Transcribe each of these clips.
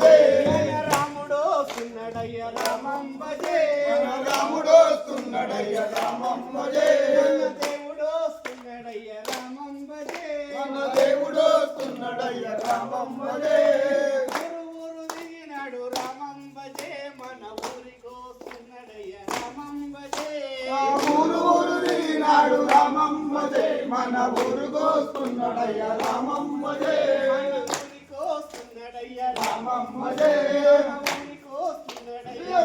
జే రాముడో సున్నడయ్య రామమ్మ జే రాముడో సున్నడయ్య రామమ్మ జే దేవుడో సున్నడయ్య రామమ్మ జే దేవుడో సున్నడయ్య రామమ్మ జే ఊరు దిగినాడు రామమ్మ జే మన ఊరికో సున్నడయ్య రామమ్మ జే ఊరు దిగినాడు రామమ్మ జే మన ఊరుకొస్తున్నాడయ్య రామమ్మ జే రామమ్మ జే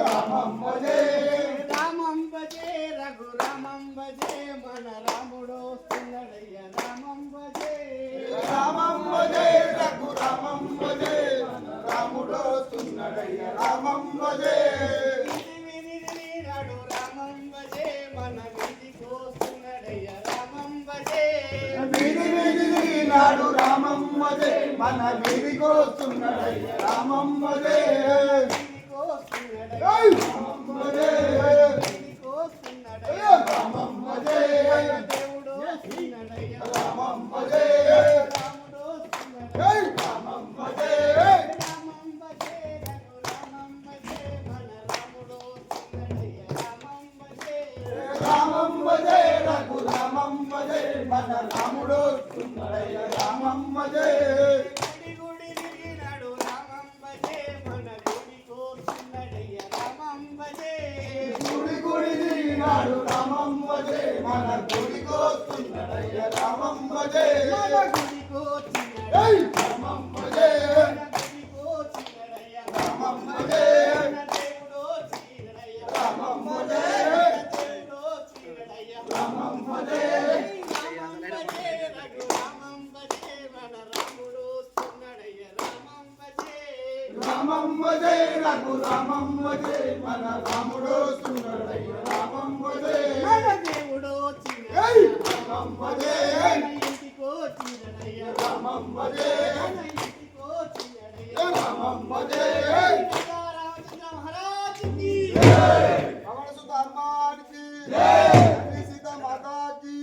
రామమ్మ జే రామమ్మ జే రఘు రామమ్మ జే మన రాముడో సున్నడయ్య రామమ్మ జే రామమ్మ జే రఘు రామమ్మ జే మన రాముడో సున్నడయ్య రామమ్మ జే నాడు రామమ్మ జే మన వీధికో సున్నడయ్య రామమ్మ జే నాడు రామమ్మ జే మన వీధికొస్తున్నాడయ్య రామమ్మ జే రామమ్మ జే రామమ్మ జే దేవుడో సున్నడయ్య రామమ్మ జే రాముడో రామమ్మ జే రామమ్మ జే రఘు రామమ్మ జే మన రాముడో సున్నడయ్య రామమ్మ జే రామమ్మ జే రఘు రామమ్మ జే మన రాముడో సున్నడయ్య రామమ్మ జే గుడి దిగినాడు రామమ్మ జే మన గుడికో సున్నడయ్య రామమ్మ జే గుడి దిగినాడు రామమ్మ జే మన గుడికొస్తున్నాడయ్య రామమ్మ జే మన గుడికో రామమ్మ జే గుడికో సున్నడయ్య రామమ్మ జే దేవుడో చీరడయ్య రామమ్మ జే దేవుడో చీరడయ్య రామమ్మ జే రామమ్మ జే రఘు రామమ్మ జే మన రాముడో సున్నడయ్య రామమ్మ జే రామమ్మ జే రఘు రామమ్మ జే మన రాముడో సున్నడయ్య రామమ్మ జే మన దేవుడో చీరడయ్య రామమ్మ జే ఇంటికో చీరడయ్య రామమ్మ జే ఇంటికో చీరడయ్య రామమ్మ జే రామచంద్ర మహారాజ్ కి పవన సుత హనుమాన్ కి జై సీతా మాతా కి